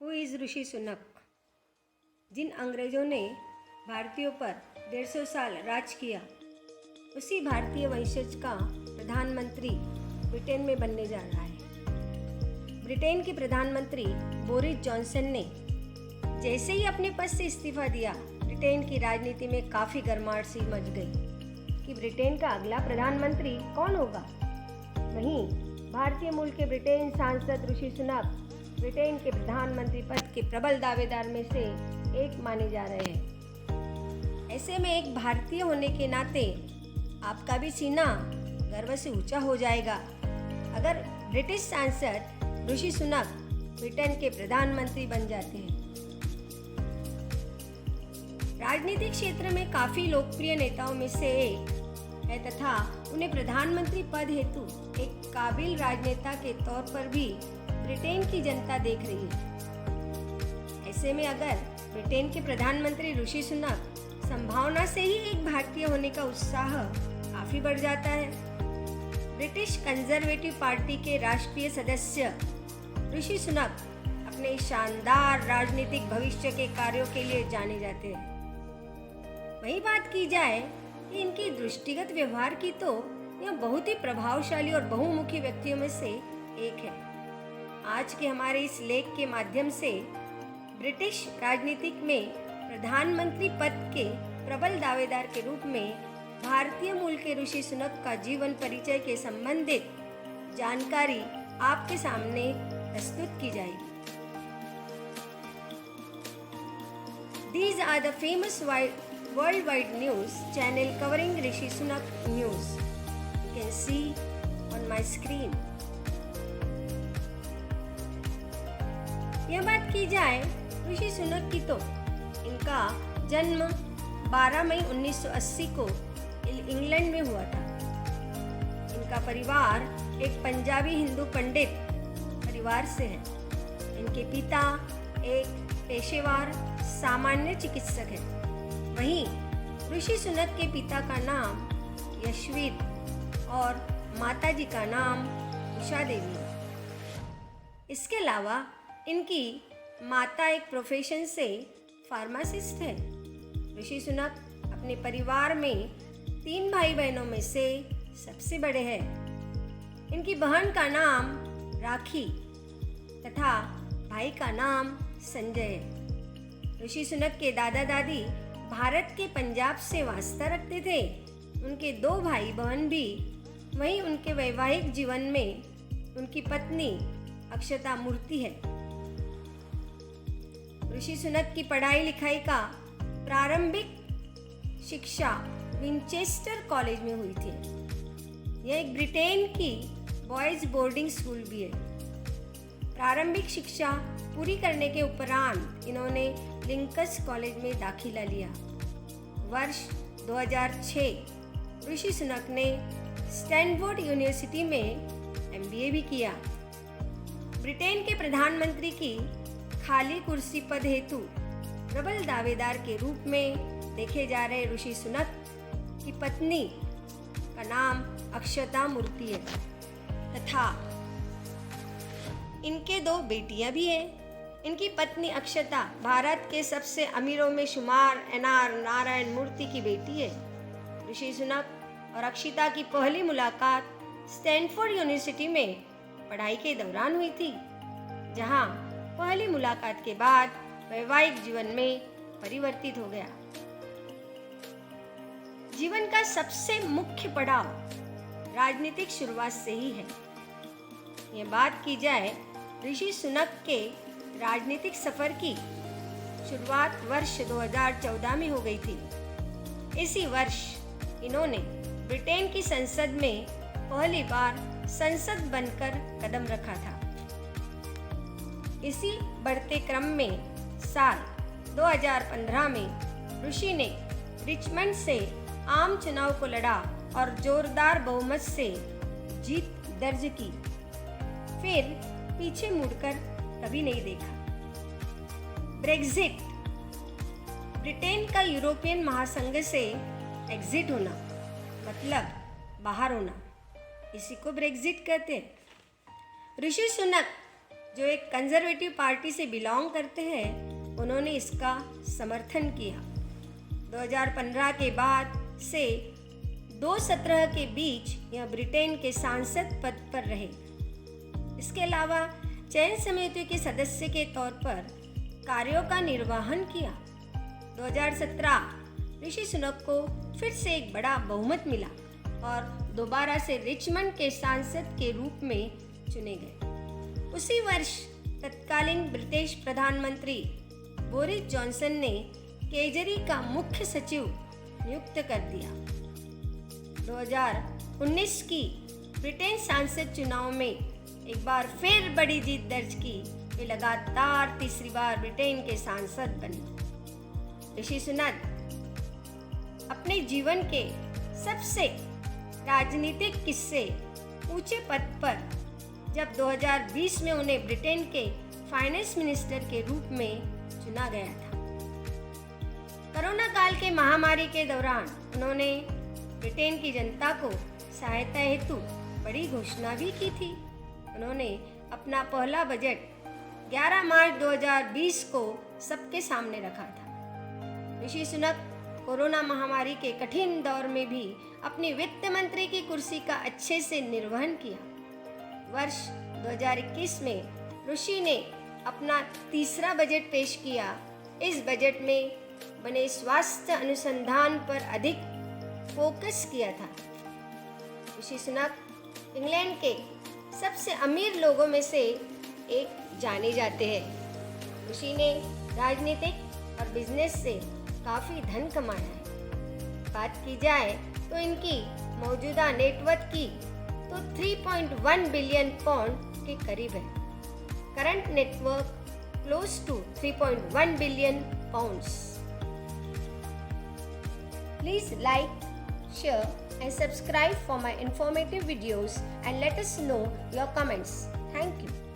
Who is Rishi Sunak? जिन अंग्रेज़ों ने भारतीयों पर 150 साल राज किया, उसी भारतीय वंशज का प्रधानमंत्री ब्रिटेन में बनने जा रहा है। ब्रिटेन के प्रधानमंत्री बोरिस जॉनसन ने जैसे ही अपने पद से इस्तीफा दिया, ब्रिटेन की राजनीति में काफ़ी गर्माहट सी मच गई कि ब्रिटेन का अगला प्रधानमंत्री कौन होगा। वहीं भारतीय मूल के ब्रिटेन सांसद ऋषि सुनक ब्रिटेन के प्रधानमंत्री पद के प्रबल दावेदार में से एक माने जा रहे हैं। ऐसे में एक भारतीय होने के नाते आपका भी सीना गर्व से ऊंचा हो जाएगा अगर ब्रिटिश सांसद ऋषि सुनक ब्रिटेन के प्रधानमंत्री बन जाते हैं। राजनीतिक क्षेत्र में काफ़ी लोकप्रिय नेताओं में से एक है तथा उन्हें प्रधानमंत्री पद हेतु एक काबिल राजनेता के तौर पर भी ब्रिटेन की जनता देख रही है। ऐसे में अगर ब्रिटेन के प्रधानमंत्री ऋषि सुनक संभावना से ही एक भारतीय होने का उत्साह काफ़ी बढ़ जाता है। ब्रिटिश कंजर्वेटिव पार्टी के राष्ट्रीय सदस्य ऋषि सुनक अपने शानदार राजनीतिक भविष्य के कार्यों के लिए जाने जाते हैं। वही बात की जाए कि इनकी दृष्टिगत व्यवहार की तो यह बहुत ही प्रभावशाली और बहुमुखी व्यक्तियों में से एक है। आज के हमारे इस लेख के माध्यम से ब्रिटिश राजनीतिक में प्रधानमंत्री पद के प्रबल दावेदार के रूप में भारतीय मूल के ऋषि सुनक का जीवन परिचय के संबंधित जानकारी आपके सामने प्रस्तुत की जाएगी। These are the famous worldwide news channel covering Rishi Sunak news. You can see on my screen. यह बात की जाए ऋषि सुनक की तो इनका जन्म 12 मई 1980 को इंग्लैंड में हुआ था। इनका परिवार एक पंजाबी हिंदू पंडित परिवार से है। इनके पिता एक पेशेवर सामान्य चिकित्सक हैं। वहीं ऋषि सुनक के पिता का नाम यशवीर और माताजी का नाम उषा देवी है। इसके अलावा इनकी माता एक प्रोफेशन से फार्मासिस्ट है। ऋषि सुनक अपने परिवार में 3 भाई बहनों में से सबसे बड़े हैं। इनकी बहन का नाम राखी तथा भाई का नाम संजय है। ऋषि सुनक के दादा दादी भारत के पंजाब से वास्ता रखते थे। उनके 2 भाई बहन भी वहीं उनके वैवाहिक जीवन में उनकी पत्नी अक्षता मूर्ति है। ऋषि सुनक की पढ़ाई लिखाई का प्रारंभिक शिक्षा विंचेस्टर कॉलेज में हुई थी। यह एक ब्रिटेन की बॉयज बोर्डिंग स्कूल भी है। प्रारंभिक शिक्षा पूरी करने के उपरांत इन्होंने लिंकस कॉलेज में दाखिला लिया। वर्ष 2006 ऋषि सुनक ने स्टैनफोर्ड यूनिवर्सिटी में MBA भी किया। ब्रिटेन के प्रधानमंत्री की खाली कुर्सी पद हेतु प्रबल दावेदार के रूप में देखे जा रहे ऋषि सुनक की पत्नी का नाम अक्षता मूर्ति है तथा इनके 2 बेटियां भी हैं। इनकी पत्नी अक्षता भारत के सबसे अमीरों में शुमार NR नारायण मूर्ति की बेटी है। ऋषि सुनक और अक्षता की पहली मुलाकात स्टैनफोर्ड यूनिवर्सिटी में पढ़ाई के दौरान हुई थी, जहां पहली मुलाकात के बाद वैवाहिक जीवन में परिवर्तित हो गया। जीवन का सबसे मुख्य पड़ाव राजनीतिक शुरुआत से ही है। यह बात की जाए ऋषि सुनक के राजनीतिक सफर की शुरुआत वर्ष 2014 में हो गई थी। इसी वर्ष इन्होंने ब्रिटेन की संसद में पहली बार संसद बनकर कदम रखा था। इसी बढ़ते क्रम में साल 2015 में ऋषि ने रिचमंड से आम चुनाव को लड़ा और जोरदार बहुमत से जीत दर्ज की। फिर पीछे मुड़कर कभी नहीं देखा। ब्रेक्जिट, ब्रिटेन का यूरोपियन महासंघ से एग्जिट होना, मतलब बाहर होना, इसी को ब्रेक्जिट कहते हैं। ऋषि सुनक जो एक कंजर्वेटिव पार्टी से बिलोंग करते हैं, उन्होंने इसका समर्थन किया। 2015 के बाद से 2017 के बीच यह ब्रिटेन के सांसद पद पर रहे। इसके अलावा चयन समिति के सदस्य के तौर पर कार्यों का निर्वहन किया। 2017 ऋषि सुनक को फिर से एक बड़ा बहुमत मिला और दोबारा से रिचमंड के सांसद के रूप में चुने गए। उसी वर्ष तत्कालीन ब्रिटिश प्रधानमंत्री बोरिस जॉनसन ने केजरी का मुख्य सचिव नियुक्त कर दिया। 2019 की ब्रिटेन सांसद चुनाव में एक बार फिर बड़ी जीत दर्ज की। वे लगातार तीसरी बार ब्रिटेन के सांसद बने। ऋषि सुनक अपने जीवन के सबसे राजनीतिक किस्से ऊंचे पद पर जब 2020 में उन्हें ब्रिटेन के फाइनेंस मिनिस्टर के रूप में चुना गया था। कोरोना काल के महामारी के दौरान उन्होंने ब्रिटेन की जनता को सहायता हेतु बड़ी घोषणा भी की थी। उन्होंने अपना पहला बजट 11 मार्च 2020 को सबके सामने रखा था। ऋषि सुनक कोरोना महामारी के कठिन दौर में भी अपनी वित्त मंत्री की कुर्सी का अच्छे से निर्वहन किया। वर्ष 2021 में ऋषि ने अपना तीसरा बजट पेश किया। इस बजट में बने स्वास्थ्य अनुसंधान पर अधिक फोकस किया था। ऋषि सुनक इंग्लैंड के सबसे अमीर लोगों में से एक जाने जाते हैं। ऋषि ने राजनीतिक और बिजनेस से काफ़ी धन कमाया है। बात की जाए तो इनकी मौजूदा नेटवर्थ की तो 3.1 बिलियन पाउंड के करीब है। Current net worth close to 3.1 billion pounds. Please like, share and subscribe for my informative videos and let us know your comments. Thank you.